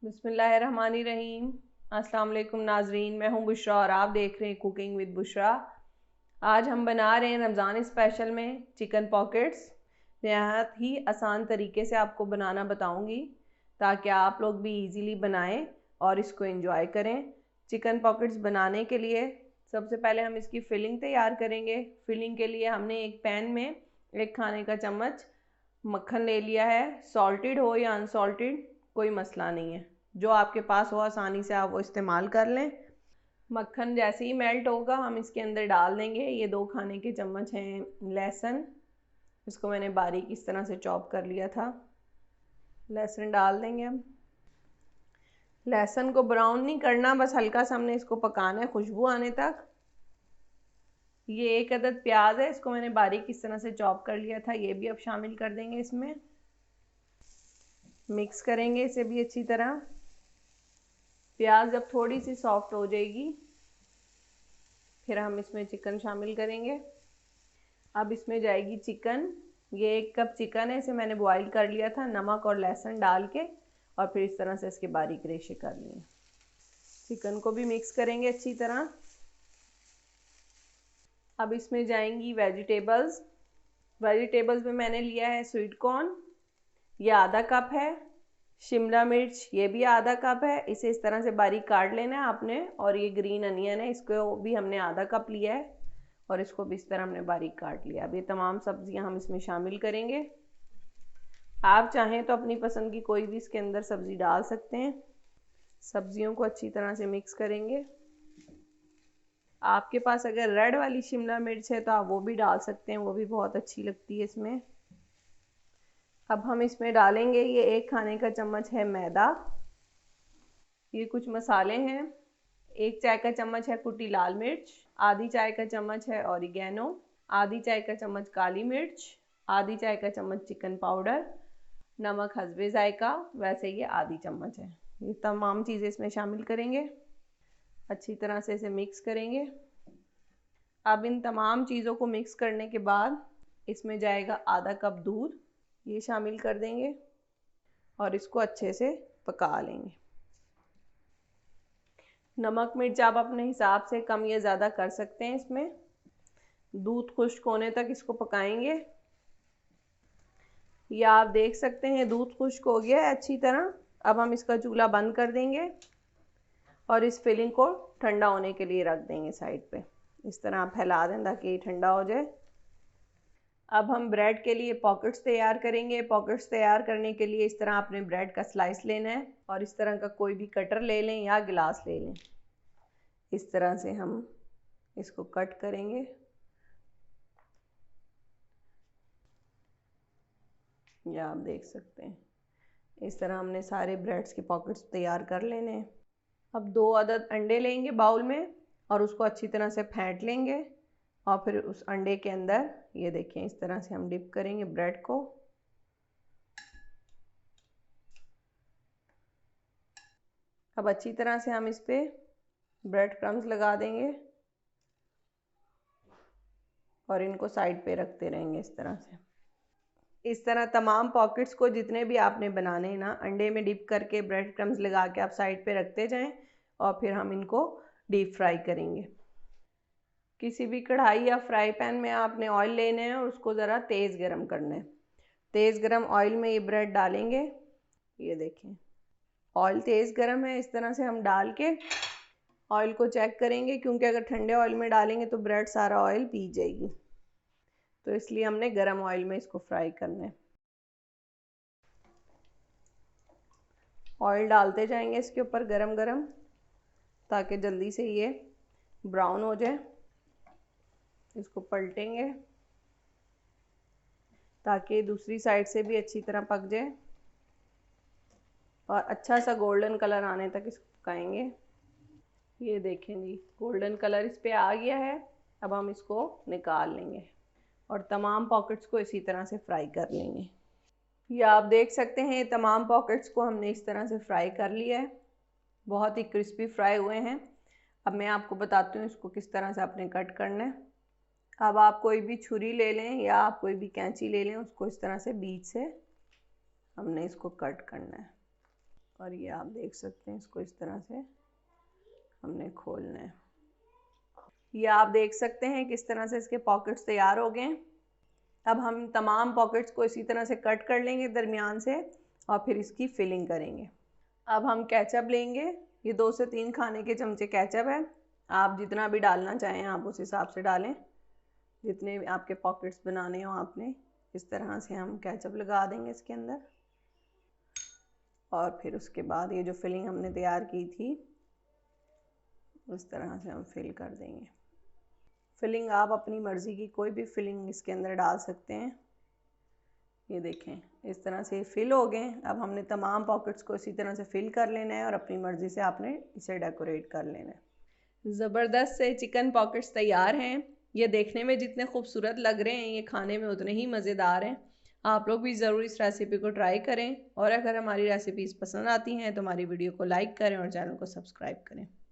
बिस्मिल्लाहिर्रहमानिर्रहीम। अस्सलाम वालेकुम नाजरीन, मैं हूं बुशरा और आप देख रहे हैं कुकिंग विद बुशरा। आज हम बना रहे हैं रमज़ान स्पेशल में चिकन पॉकेट्स। नहायत ही आसान तरीके से आपको बनाना बताऊंगी ताकि आप लोग भी इजीली बनाएं और इसको एंजॉय करें। चिकन पॉकेट्स बनाने के लिए सबसे पहले हम इसकी फिलिंग तैयार करेंगे। फिलिंग के लिए हमने एक पैन में 1 खाने का चम्मच मक्खन ले लिया है। सॉल्टेड हो या अनसॉल्टेड कोई मसला नहीं है, जो आपके पास हो आसानी से आप वो इस्तेमाल कर लें। मक्खन जैसे ही मेल्ट होगा हम इसके अंदर डाल देंगे ये 2 खाने के चम्मच हैं लहसुन। इसको मैंने बारीक इस तरह से चॉप कर लिया था। लहसुन डाल देंगे हम। लहसुन को ब्राउन नहीं करना, बस हल्का सा हमने इसको पकाना है खुशबू आने तक। ये 1 अदद प्याज है, इसको मैंने बारीक इस तरह से चॉप कर लिया था, ये भी अब शामिल कर देंगे इसमें। मिक्स करेंगे इसे भी अच्छी तरह। प्याज जब थोड़ी सी सॉफ्ट हो जाएगी फिर हम इसमें चिकन शामिल करेंगे। अब इसमें जाएगी चिकन। ये 1 कप चिकन है, इसे मैंने बॉईल कर लिया था नमक और लहसुन डाल के, और फिर इस तरह से इसके बारीक रेशे कर लिए। चिकन को भी मिक्स करेंगे अच्छी तरह। अब इसमें जाएंगी वेजिटेबल्स। वेजिटेबल्स में मैंने लिया है स्वीट कॉर्न, ये आधा कप है। शिमला मिर्च ये भी आधा कप है, इसे इस तरह से बारीक काट लेना है आपने। और ये ग्रीन अनियन है, इसको भी हमने आधा कप लिया है और इसको भी इस तरह हमने बारीक काट लिया। अब ये तमाम सब्जियां हम इसमें शामिल करेंगे। आप चाहें तो अपनी पसंद की कोई भी इसके अंदर सब्जी डाल सकते हैं। सब्जियों को अच्छी तरह से मिक्स करेंगे। आपके पास अगर रेड वाली शिमला मिर्च है तो आप वो भी डाल सकते हैं, वो भी बहुत अच्छी लगती है इसमें। अब हम इसमें डालेंगे ये 1 खाने का चम्मच है मैदा। ये कुछ मसाले हैं। 1 चाय का चम्मच है कुटी लाल मिर्च, आधी चाय का चम्मच है ऑरिगेनो, आधी चाय का चम्मच काली मिर्च, आधी चाय का चम्मच चिकन पाउडर, नमक हस्बे जायका, वैसे ये आधी चम्मच है। ये तमाम चीज़ें इसमें शामिल करेंगे। अच्छी तरह से इसे मिक्स करेंगे। अब इन तमाम चीज़ों को मिक्स करने के बाद इसमें जाएगा आधा कप दूध, ये शामिल कर देंगे और इसको अच्छे से पका लेंगे। नमक मिर्च आप अपने हिसाब से कम या ज़्यादा कर सकते हैं इसमें। दूध खुश्क होने तक इसको पकाएंगे। या आप देख सकते हैं दूध खुश्क हो गया है अच्छी तरह। अब हम इसका चूल्हा बंद कर देंगे और इस फिलिंग को ठंडा होने के लिए रख देंगे साइड पे। इस तरह आप फैला दें ताकि ये ठंडा हो जाए। अब हम ब्रेड के लिए पॉकेट्स तैयार करेंगे। पॉकेट्स तैयार करने के लिए इस तरह आपने ब्रेड का स्लाइस लेना है और इस तरह का कोई भी कटर ले लें या गिलास ले लें। इस तरह से हम इसको कट करेंगे। या आप देख सकते हैं इस तरह हमने सारे ब्रेड्स के पॉकेट्स तैयार कर लेने हैं। अब 2 अदद अंडे लेंगे बाउल में और उसको अच्छी तरह से फेंट लेंगे और फिर उस अंडे के अंदर ये देखें इस तरह से हम डिप करेंगे ब्रेड को। अब अच्छी तरह से हम इस पे ब्रेड क्रम्स लगा देंगे और इनको साइड पे रखते रहेंगे इस तरह से। इस तरह तमाम पॉकेट्स को जितने भी आपने बनाने हैं ना, अंडे में डिप करके ब्रेड क्रम्स लगा के आप साइड पे रखते जाएं और फिर हम इनको डीप फ्राई करेंगे। किसी भी कढ़ाई या फ्राई पैन में आपने ऑयल लेना है और उसको ज़रा तेज़ गरम करना है। तेज़ गरम ऑयल में ये ब्रेड डालेंगे। ये देखें ऑयल तेज़ गरम है, इस तरह से हम डाल के ऑयल को चेक करेंगे, क्योंकि अगर ठंडे ऑयल में डालेंगे तो ब्रेड सारा ऑयल पी जाएगी, तो इसलिए हमने गरम ऑयल में इसको फ्राई करना है। ऑयल डालते जाएंगे इसके ऊपर गरम गरम ताकि जल्दी से ये ब्राउन हो जाए। इसको पलटेंगे ताकि दूसरी साइड से भी अच्छी तरह पक जाए और अच्छा सा गोल्डन कलर आने तक इसको पकाएंगे। ये देखें जी गोल्डन कलर इस पे आ गया है। अब हम इसको निकाल लेंगे और तमाम पॉकेट्स को इसी तरह से फ्राई कर लेंगे। ये आप देख सकते हैं तमाम पॉकेट्स को हमने इस तरह से फ्राई कर लिया है, बहुत ही क्रिस्पी फ्राई हुए हैं। अब मैं आपको बताती हूँ इसको किस तरह से आपने कट करना है। अब आप कोई भी छुरी ले लें या आप कोई भी कैंची ले लें, उसको इस तरह से बीच से हमने इसको कट करना है। और ये आप देख सकते हैं, इसको इस तरह से हमने खोलना है। ये आप देख सकते हैं किस तरह से इसके पॉकेट्स तैयार हो गए। अब हम तमाम पॉकेट्स को इसी तरह से कट कर लेंगे दरमियान से और फिर इसकी फिलिंग करेंगे। अब हम केचप लेंगे, ये 2 से 3 खाने के चमचे केचप है। आप जितना भी डालना चाहें आप उस हिसाब से डालें, जितने भी आपके पॉकेट्स बनाने हो आपने। इस तरह से हम केचप लगा देंगे इसके अंदर और फिर उसके बाद ये जो फिलिंग हमने तैयार की थी उस तरह से हम फिल कर देंगे। फिलिंग आप अपनी मर्ज़ी की कोई भी फिलिंग इसके अंदर डाल सकते हैं। ये देखें इस तरह से फिल हो गए। अब हमने तमाम पॉकेट्स को इसी तरह से फिल कर लेना है और अपनी मर्ज़ी से आपने इसे डेकोरेट कर लेना है। ज़बरदस्त से चिकन पॉकेट्स तैयार हैं। ये देखने में जितने खूबसूरत लग रहे हैं, ये खाने में उतने ही मज़ेदार हैं। आप लोग भी ज़रूर इस रेसिपी को ट्राई करें और अगर हमारी रेसिपीज़ पसंद आती हैं तो हमारी वीडियो को लाइक करें और चैनल को सब्सक्राइब करें।